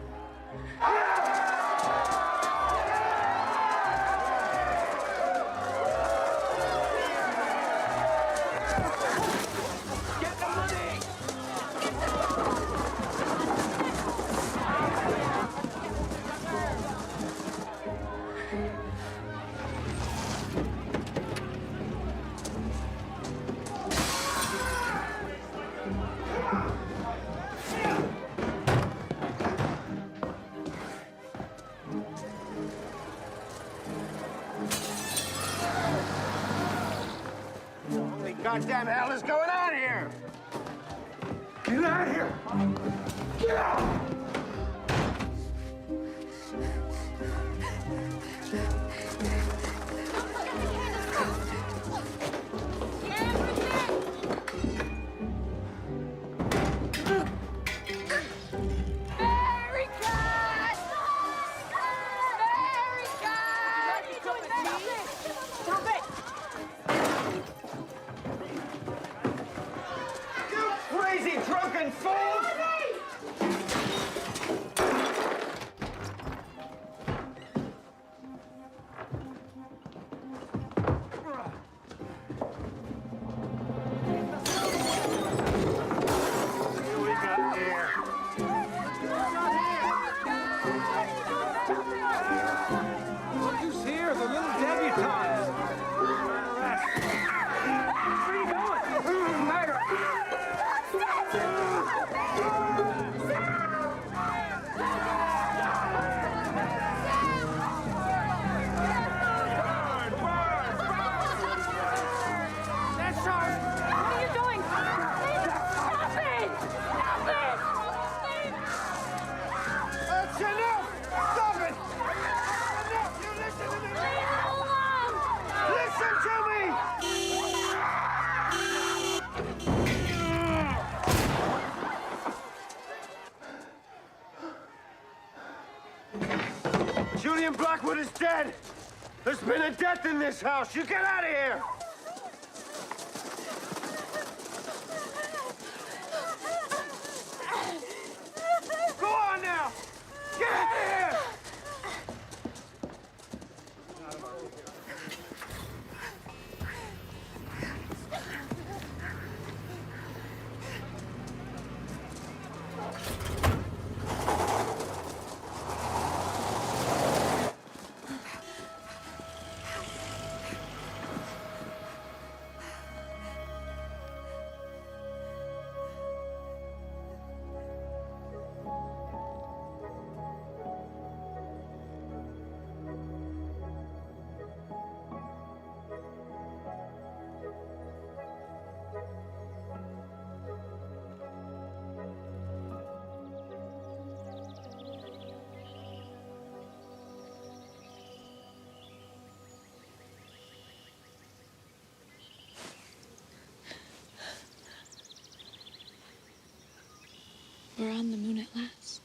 Goddamn hell is going on here? Get out of here! Get out! Mary Cat! Mary Cat! Stop it! Crazy drunken fool! Look who's here, the little debutantes. Where are you going? Murder! What are you doing? Stop it! Stop it! That's enough! Stop it! Enough! You listen to me! Leave it alone! Listen to me! Julian Blackwood is dead! There's been a death in this house! You get out of here! Go on now! Get we're on the moon at last.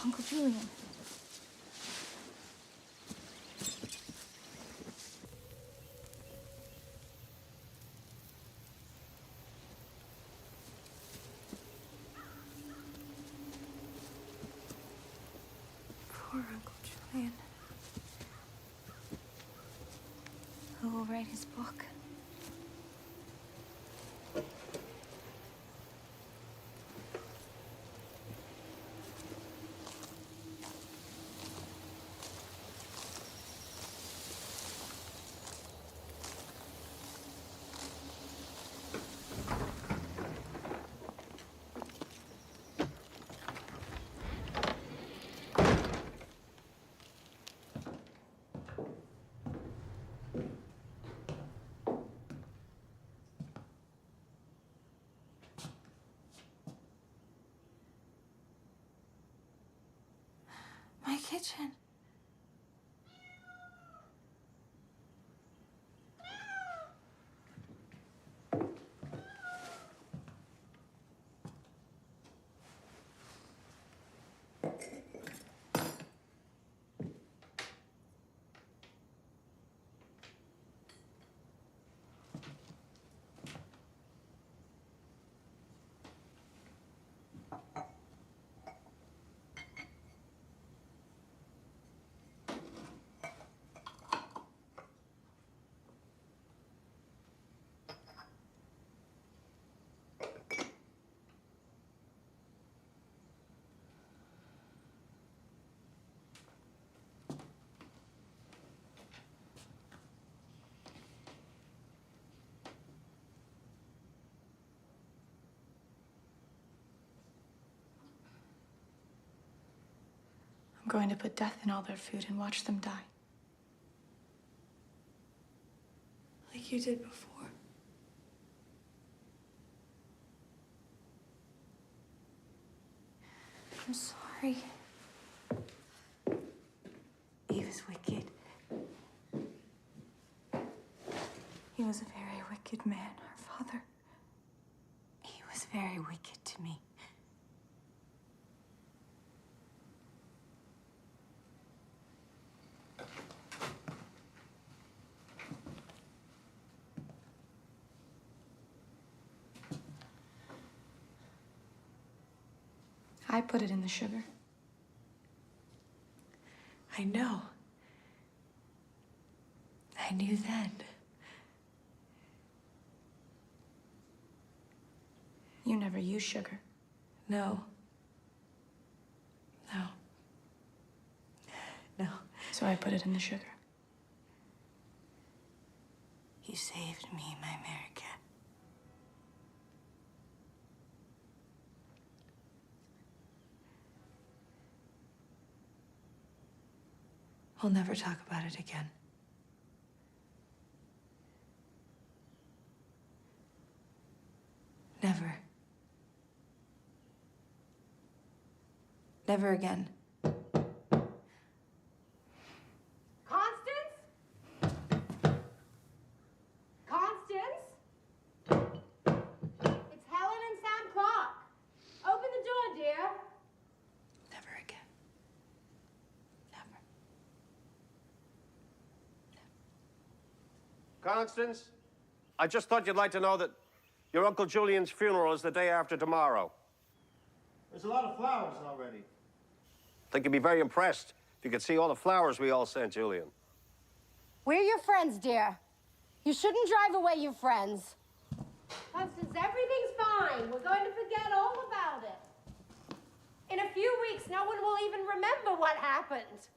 Uncle Julian. Poor Uncle Julian. Who will write his book? My kitchen. I'm going to put death in all their food and watch them die. Like you did before. I'm sorry. He was wicked. He was a very wicked man, our father. He was very wicked to me. I put it in the sugar. I know. I knew then. You never use sugar. No. No. No. So I put it in the sugar. You saved me, my America. We'll never talk about it again. Never. Never again. Constance? Constance? It's Helen and Sam Clark. Open the door, dear. Never again. Constance, I just thought you'd like to know that your Uncle Julian's funeral is the day after tomorrow. There's a lot of flowers already. I think you'd be very impressed if you could see all the flowers we all sent Julian. We're your friends, dear. You shouldn't drive away your friends. Constance, everything's fine. We're going to forget all about it. In a few weeks, no one will even remember what happened.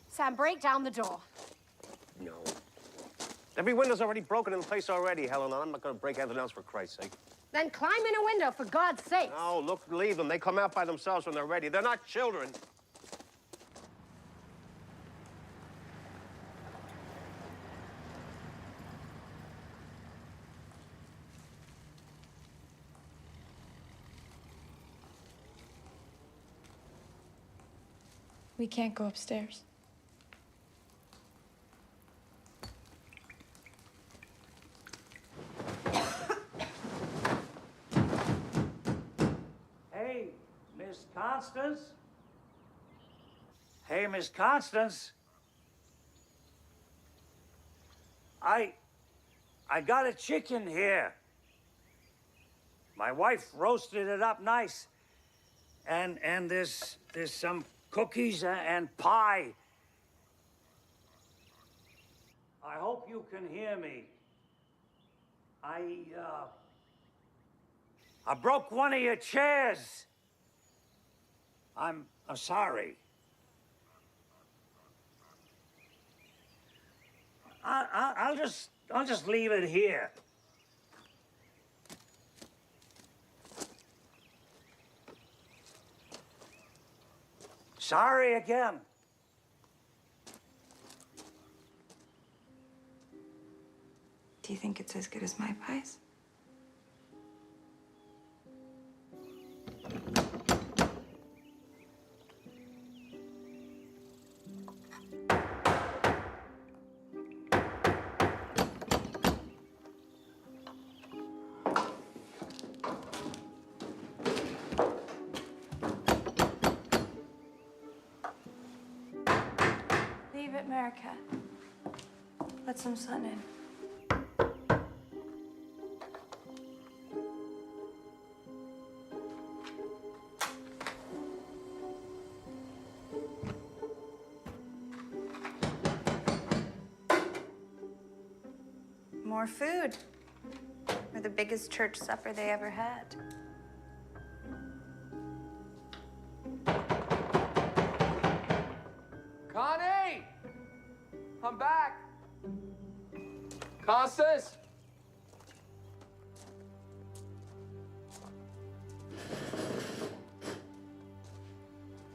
Sam, break down the door. No. Every window's already broken in place already, Helen. I'm not going to break anything else for Christ's sake. Then climb in a window, for God's sake. No, look, leave them. They come out by themselves when they're ready. They're not children. We can't go upstairs. Hey, Miss Constance? Hey, Miss Constance? I got a chicken here. My wife roasted it up nice. And there's some cookies and pie. I hope you can hear me. I broke one of your chairs. I'm sorry. I'll just leave it here. Sorry again. Do you think it's as good as my pies? Leave it, America. Let some sun in. More food. Or the biggest church supper they ever had. Connie! I'm back! Constance!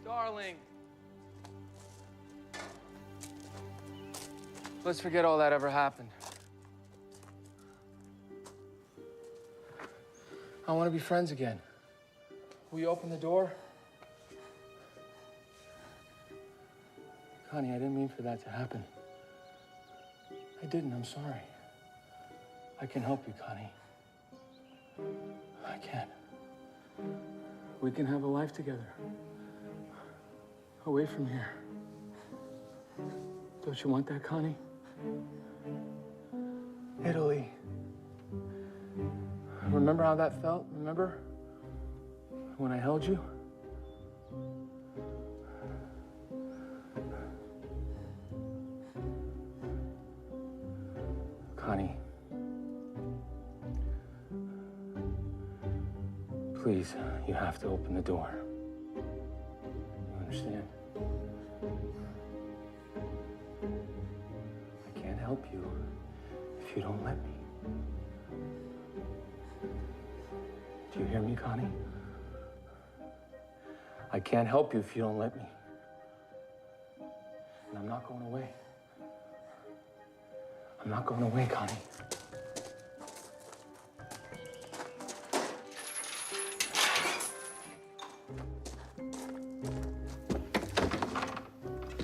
Darling. Let's forget all that ever happened. I want to be friends again. Will you open the door? Connie, I didn't mean for that to happen. I didn't, I'm sorry. I can help you, Connie. I can. We can have a life together. Away from here. Don't you want that, Connie? Italy. Remember how that felt? Remember? When I held you? Connie. Please, you have to open the door. You understand? I can't help you if you don't let me. Do you hear me, Connie? I can't help you if you don't let me. And I'm not going away. I'm not going away, Connie.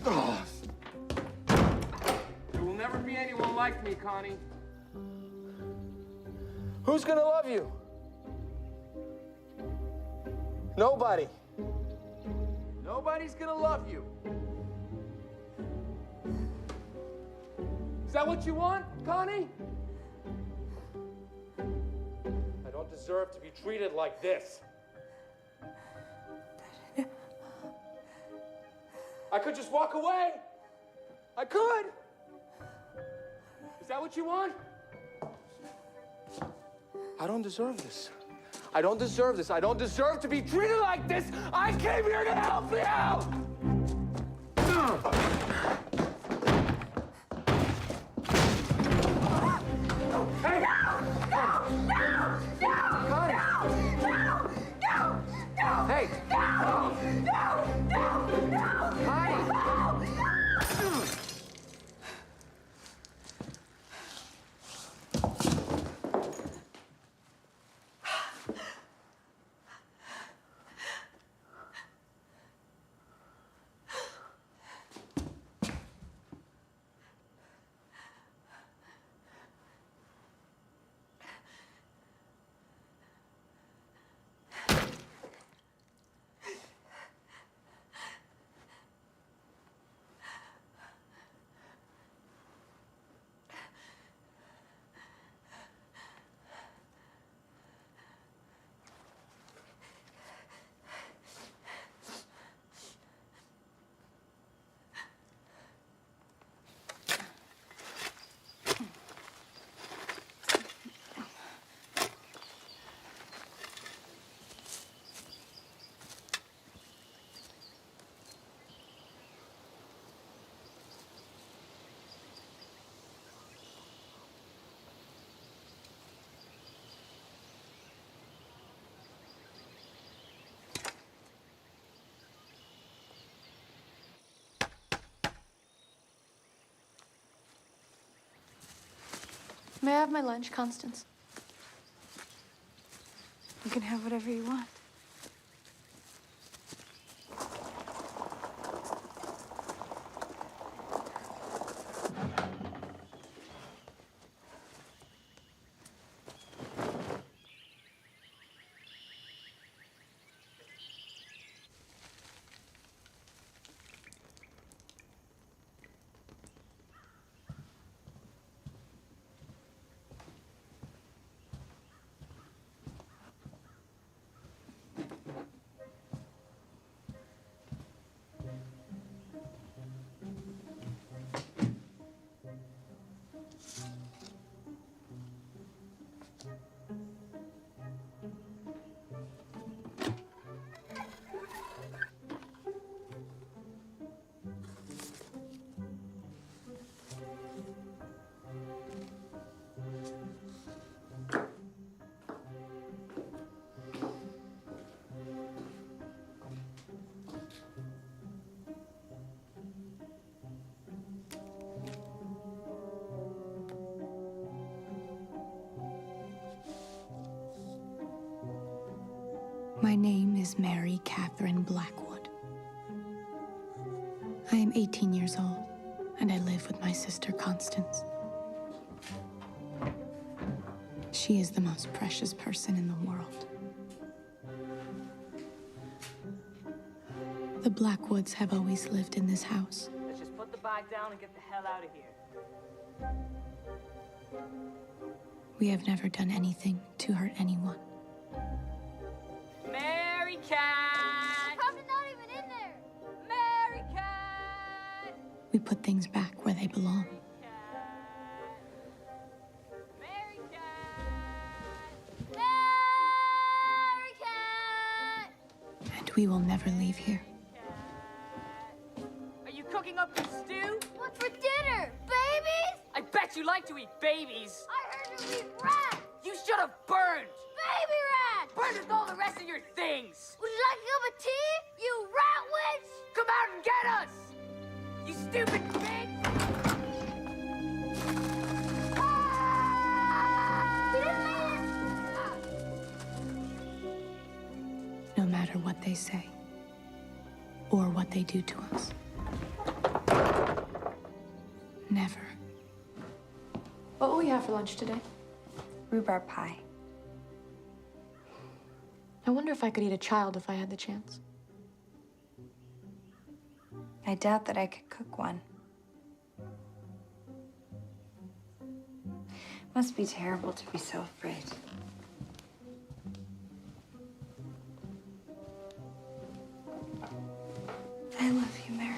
Oh. There will never be anyone like me, Connie. Who's gonna love you? Nobody. Nobody's gonna love you. Is that what you want, Connie? I don't deserve to be treated like this. I could just walk away. I could. Is that what you want? I don't deserve this. I don't deserve this. I don't deserve to be treated like this. I came here to help you! Hey! Hey! May I have my lunch, Constance? You can have whatever you want. My name is Mary Catherine Blackwood. I am 18 years old, and I live with my sister Constance. She is the most precious person in the world. The Blackwoods have always lived in this house. Let's just put the bag down and get the hell out of here. We have never done anything to hurt anyone. Mary Cat! Probably not even in there. Mary Cat! We put things back where they belong. Mary Cat! And we will never leave here. Are you cooking up your stew? What's for dinner? Babies? I bet you like to eat babies. I heard you eat rats. You should have burned. Baby rats! Burned with all the rest of your things. Would you like a cup of tea, you rat witch? Come out and get us! You stupid pig! No matter what they say, or what they do to us. Never. What will we have for lunch today? Rhubarb pie. I wonder if I could eat a child if I had the chance. I doubt that I could cook one. Must be terrible to be so afraid. I love you, Mary.